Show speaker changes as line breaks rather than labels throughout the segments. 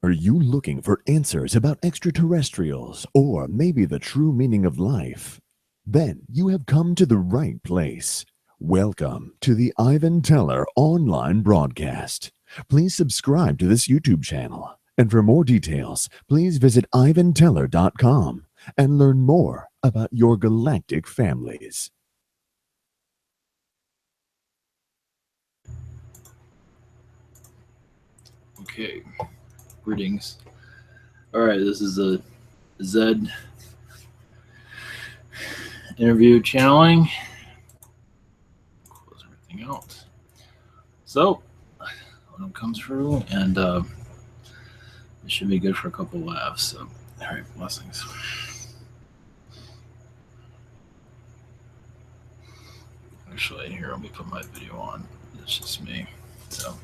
Are you looking for answers about extraterrestrials or maybe the true meaning of life? Then you have come to the right place. Welcome to the Ivan Teller online broadcast. Please subscribe to this YouTube channel. And for more details, please visit ivanteller.com and learn more about your galactic families.
Okay, greetings. All right, this is a ZED Interview channeling. Close everything out. So, one comes through, and it should be good for a couple laughs. So, all right, blessings. Actually, here, let me put my video on. It's just me. So.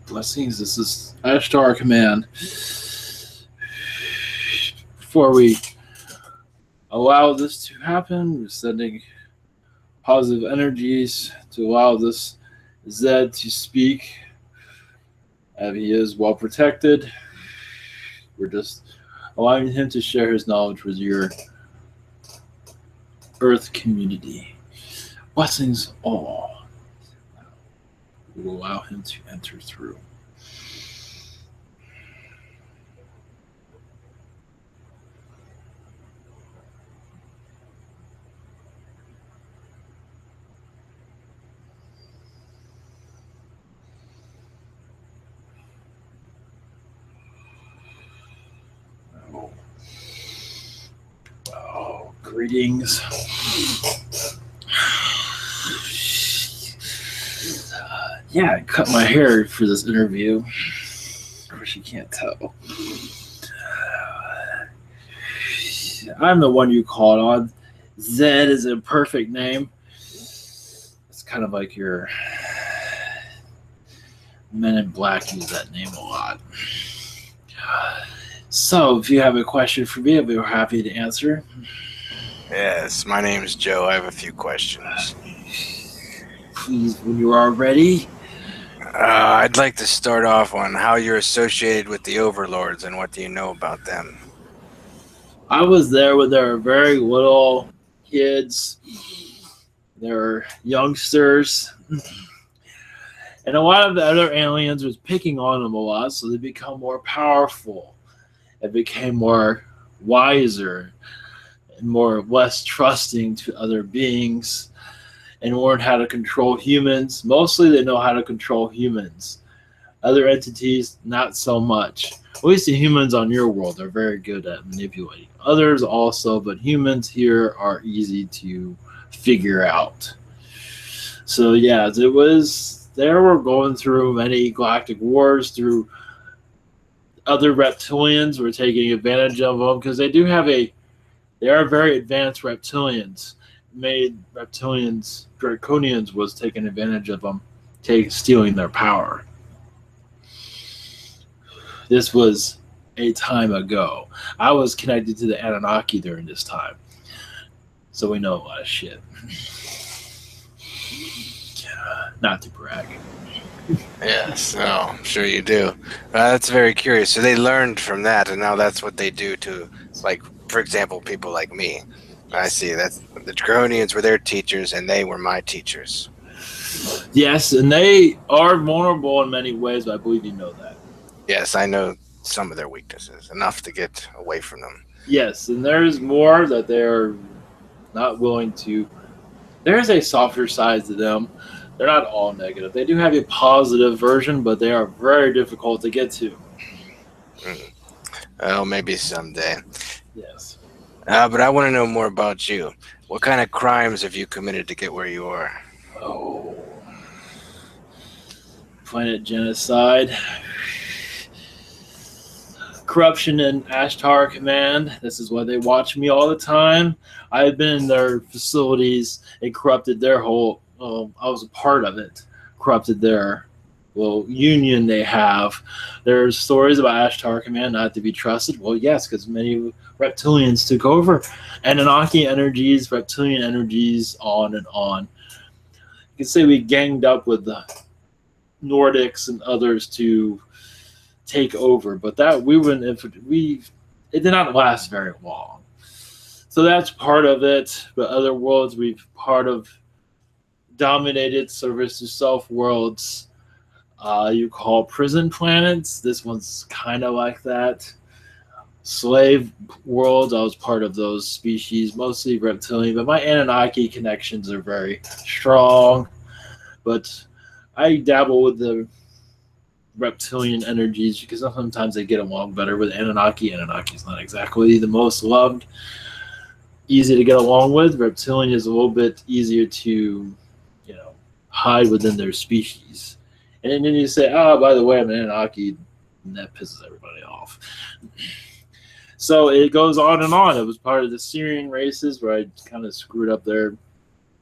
Blessings, this is Ashtar Command. Before we allow this to happen, we're sending positive energies to allow this Zed to speak. He is well protected. We're just allowing him to share his knowledge with your Earth community. Blessings all. We will allow him to enter through. Oh, greetings. Yeah, I cut my hair for this interview. Of course, you can't tell. I'm the one you called on. Zed is a perfect name. It's kind of like your Men in Black use that name a lot. So, if you have a question for me, I'll be happy to answer.
Yes, my name is Joe. I have a few questions.
Please, when you are ready.
I'd like to start off on how you're associated with the Overlords and what do you know about them?
I was there when they were very little kids. They were youngsters. And a lot of the other aliens was picking on them a lot, so they become more powerful. It became more wiser and less trusting to other beings and learned how to control humans. Mostly they know how to control humans. Other entities, not so much. At least the humans on your world are very good at manipulating. Others also, but humans here are easy to figure out. So yeah, they were going through many galactic wars through other reptilians were taking advantage of them because they are very advanced reptilians. Made reptilians, draconians was taking advantage of them, stealing their power. This was a time ago. I was connected to the Anunnaki during this time. So we know a lot of shit. Not to brag.
Yes, no, I'm sure you do. That's very curious. So they learned from that, and now that's what they do to, like, for example, people like me. I see. That's the Draconians were their teachers, and they were my teachers.
Yes, and they are vulnerable in many ways, but I believe you know that.
Yes, I know some of their weaknesses, enough to get away from them.
Yes, and there's more that they're not willing to. There's a softer side to them. They're not all negative. They do have a positive version, but they are very difficult to get to.
Oh, maybe someday.
Yes.
But I want to know more about you. What kind of crimes have you committed to get where you are?
Oh. Planet genocide. Corruption in Ashtar Command. This is why they watch me all the time. I've been in their facilities and corrupted their whole. I was a part of it. Corrupted their union they have. There's stories about Ashtar Command not to be trusted. Well, yes, because many reptilians took over. Anunnaki energies, reptilian energies, on and on. You can say we ganged up with the Nordics and others to take over, but that it did not last very long. So that's part of it. But other worlds we've part of dominated service to self worlds. You call prison planets. This one's kind of like that. Slave worlds. I was part of those species, mostly reptilian, but my Anunnaki connections are very strong. But I dabble with the reptilian energies because sometimes they get along better with Anunnaki. Anunnaki's not exactly the most loved, easy to get along with. Reptilian is a little bit easier to, hide within their species. And then you say, oh, by the way, I'm an Anunnaki, and that pisses everybody off. So it goes on and on. It was part of the Syrian races where I kind of screwed up their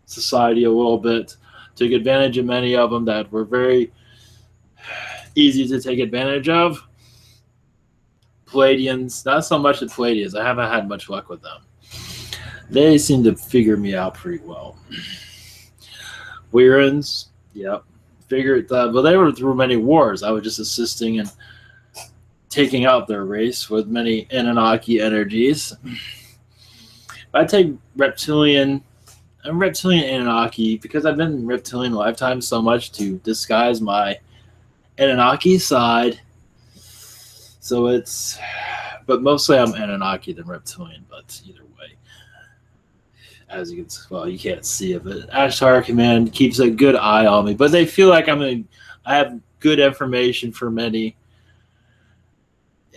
society a little bit, took advantage of many of them that were very easy to take advantage of. Palladians, not so much the Palladians. I haven't had much luck with them. They seem to figure me out pretty well. Weirans, yep, figured that. But they were through many wars. I was just assisting and taking out their race with many Anunnaki energies. I take reptilian Anunnaki because I've been in reptilian lifetime so much to disguise my Anunnaki side. So but mostly I'm Anunnaki than reptilian, but either way. As you can, you can't see it, but Ashtar Command keeps a good eye on me. But they feel like I have good information for many.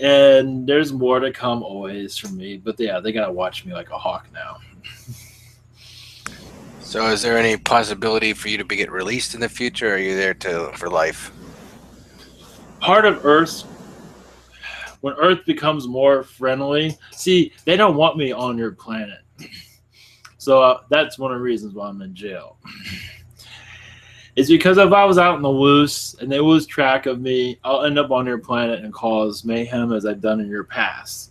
And there's more to come always from me. But yeah, they gotta watch me like a hawk now.
So is there any possibility for you to get released in the future, or are you there for life?
Part of Earth, when Earth becomes more friendly, see, they don't want me on your planet. So that's one of the reasons why I'm in jail. It's because if I was out in the loose and they lose track of me, I'll end up on your planet and cause mayhem as I've done in your past.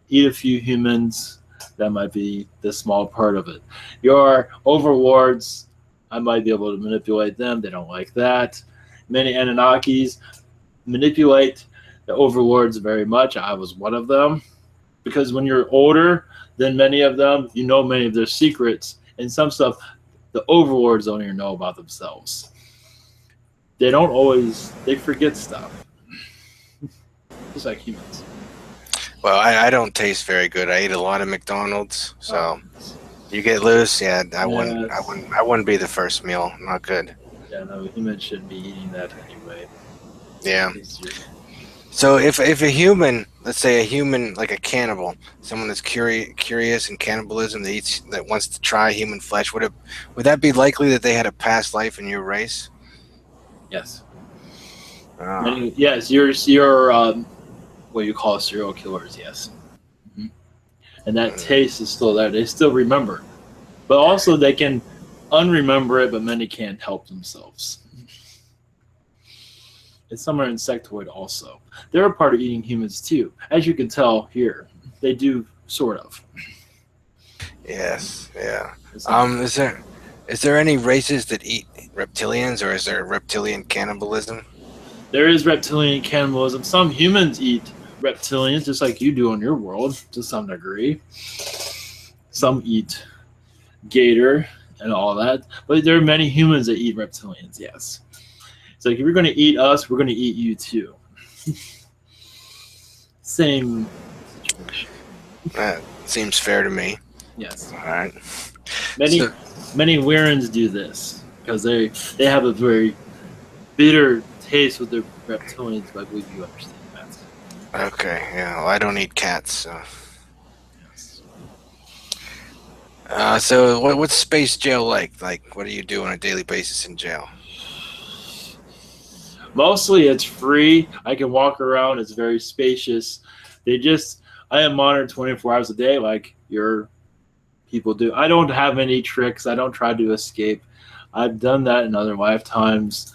Eat a few humans, that might be the small part of it. Your overlords, I might be able to manipulate them. They don't like that. Many Anunnakis manipulate the overlords very much. I was one of them. Because when you're older than many of them, you know many of their secrets. And some stuff the overlords don't even know about themselves. They forget stuff. Just like humans.
Well, I don't taste very good. I eat a lot of McDonald's, so you get loose. Yeah, I wouldn't be the first meal. Not good.
Yeah, no, humans shouldn't be eating that anyway.
Yeah. So if a human, let's say a human like a cannibal, someone that's curious in cannibalism, that wants to try human flesh, would that be likely that they had a past life in your race?
Yes.
Oh.
Yes, you're what you call serial killers. Yes. Mm-hmm. And that taste is still there. They still remember, but also they can unremember it. But many can't help themselves. And some are insectoid also. They're a part of eating humans too. As you can tell here, they do sort of.
Yes, yeah.
It's not-
Is there any races that eat reptilians, or is there reptilian cannibalism?
There is reptilian cannibalism. Some humans eat reptilians, just like you do in your world, to some degree. Some eat gator and all that, but there are many humans that eat reptilians. Yes, it's like if you're going to eat us, we're going to eat you too. Same situation.
That seems fair to me.
Yes,
All right.
many
So,
many Warrens do this because they have a very bitter taste with their reptilians. But I believe you understand that.
okay, yeah. Well, I don't eat cats, so.
Yes.
So what's space jail like? Like, what do you do on a daily basis in jail?
Mostly it's free. I can walk around. It's very spacious. I am monitored 24 hours a day like your people do. I don't have any tricks. I don't try to escape. I've done that in other lifetimes.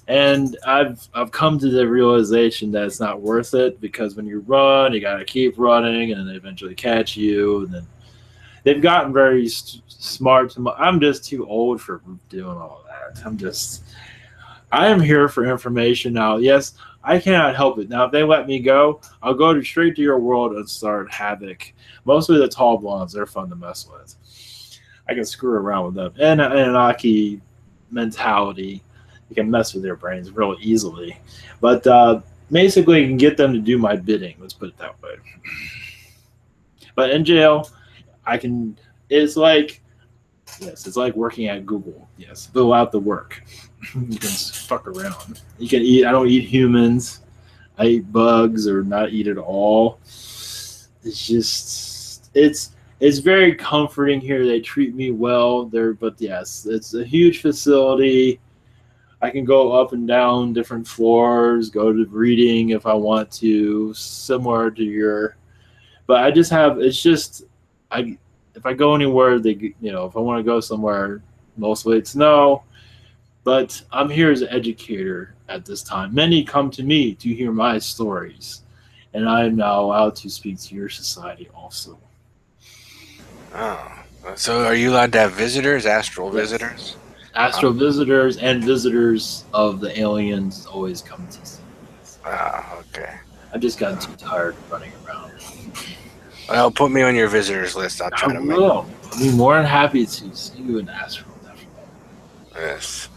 And I've come to the realization that it's not worth it because when you run, you got to keep running and then they eventually catch you. And then they've gotten very smart. I'm just too old for doing all that. I am here for information now. Yes, I cannot help it. Now, if they let me go, I'll go straight to your world and start havoc. Mostly the tall blondes, they're fun to mess with. I can screw around with them. And an Anunnaki mentality, you can mess with their brains real easily. But basically, you can get them to do my bidding. Let's put it that way. But in jail, I can. It's like, yes, it's like working at Google. Yes, fill out the work. You can fuck around. You can eat. I don't eat humans. I eat bugs or not eat at all. It's very comforting here. They treat me well. But yes, it's a huge facility. I can go up and down different floors, go to reading if I want to, similar to your. But I just have. It's just I. If I go anywhere, if I want to go somewhere, mostly it's no. But I'm here as an educator at this time. Many come to me to hear my stories, and I am now allowed to speak to your society also.
Oh, so are you allowed to have visitors, astral
Yes.
visitors?
Astral visitors and visitors of the aliens always come to see me.
Ah, okay.
I've just gotten too tired of running around.
Well, put me on your visitors list. I'll try
I
to make.
will. I'll be more than happy to see you in astral.
Yes.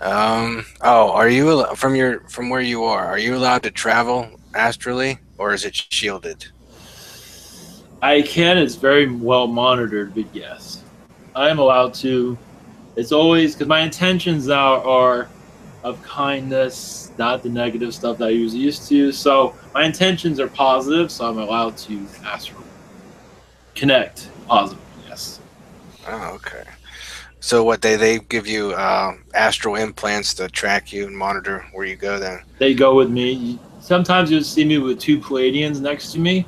Oh, are you from where you are? Are you allowed to travel astrally, or is it shielded?
I can. It's very well monitored, but yes, I am allowed to. It's always because my intentions now are of kindness, not the negative stuff that I was used to. So my intentions are positive, so I'm allowed to astral connect positively. Yes.
Oh, okay. So what they give you astral implants to track you and monitor where you go then?
They go with me. Sometimes you'll see me with two Palladians next to me,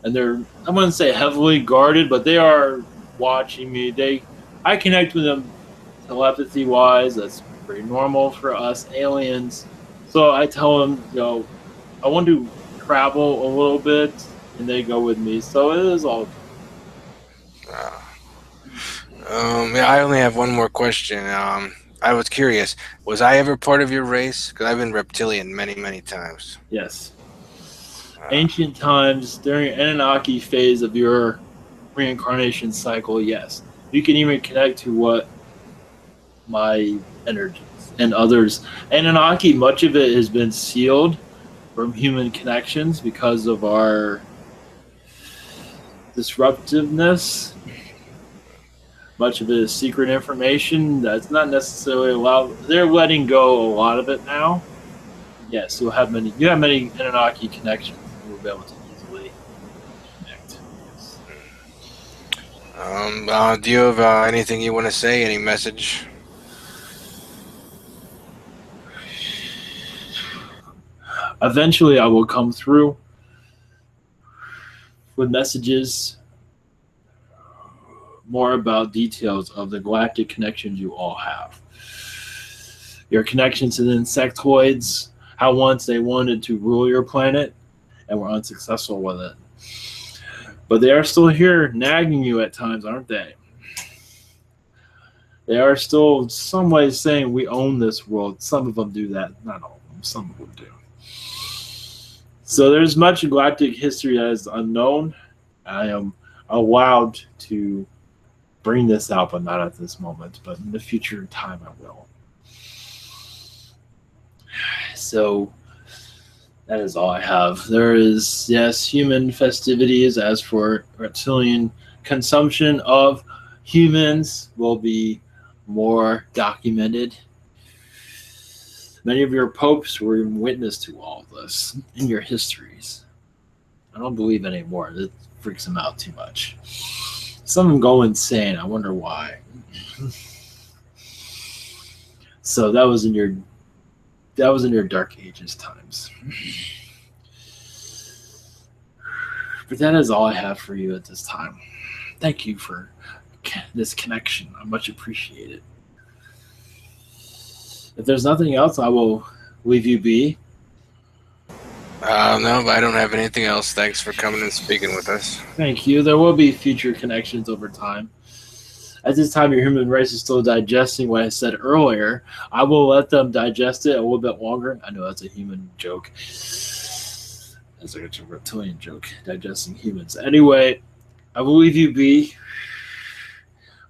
and I wouldn't say heavily guarded, but they are watching me. I connect with them telepathy wise. That's pretty normal for us aliens. So I tell them, I want to travel a little bit, and they go with me. So it is all.
Yeah, I only have one more question. I was curious, was I ever part of your race? Because I've been reptilian many, many times.
Yes. Ancient times, during Anunnaki phase of your reincarnation cycle, yes. You can even connect to what my energies and others. Anunnaki, much of it has been sealed from human connections because of our disruptiveness. Much of it is secret information that's not necessarily allowed. They're letting go a lot of it now. Yes, you have many Anunnaki connections. You'll be able to easily connect. Yes.
Do you have anything you want to say? Any message?
Eventually, I will come through with messages more about details of the galactic connections you all have. Your connection to the insectoids, how once they wanted to rule your planet and were unsuccessful with it. But they are still here nagging you at times, aren't they? They are still in some ways saying we own this world. Some of them do that. Not all of them. Some of them do. So there's much galactic history that is unknown. I am allowed to bring this out, but not at this moment. But in the future time, I will. So that is all I have. There is, yes, human festivities. As for reptilian consumption of humans will be more documented. Many of your popes were witness to all of this in your histories. I don't believe anymore. It freaks them out too much. Some of them go insane. I wonder why. So that was in your Dark Ages times. But that is all I have for you at this time. Thank you for this connection. I much appreciate it. If there's nothing else, I will leave you be.
No, I don't have anything else. Thanks for coming and speaking with us.
Thank you. There will be future connections over time. At this time, your human race is still digesting what I said earlier. I will let them digest it a little bit longer. I know that's a human joke. That's like a reptilian joke, digesting humans. Anyway, I will leave you be.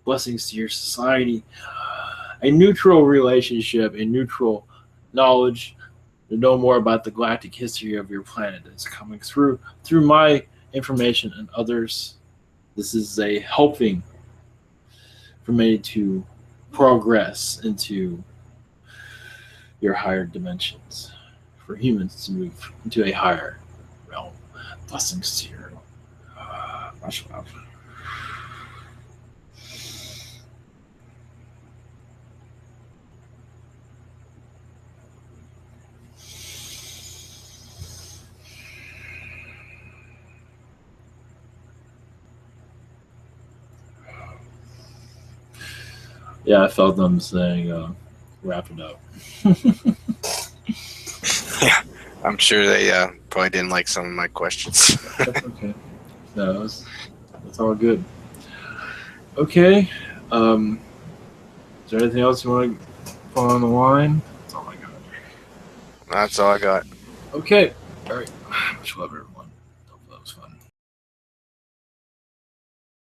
Blessings to your society. A neutral relationship, a neutral knowledge to know more about the galactic history of your planet is coming through my information and others. This is a helping for me to progress into your higher dimensions, for humans to move into a higher realm. Blessings to you. Much love. Yeah, I felt them saying, wrap it up.
Yeah, I'm sure they probably didn't like some of my questions.
That's okay. No, that's all good. Okay. Is there anything else you want to put on the line? That's all I got.
That's all I got.
Okay. All right. Much love, everyone.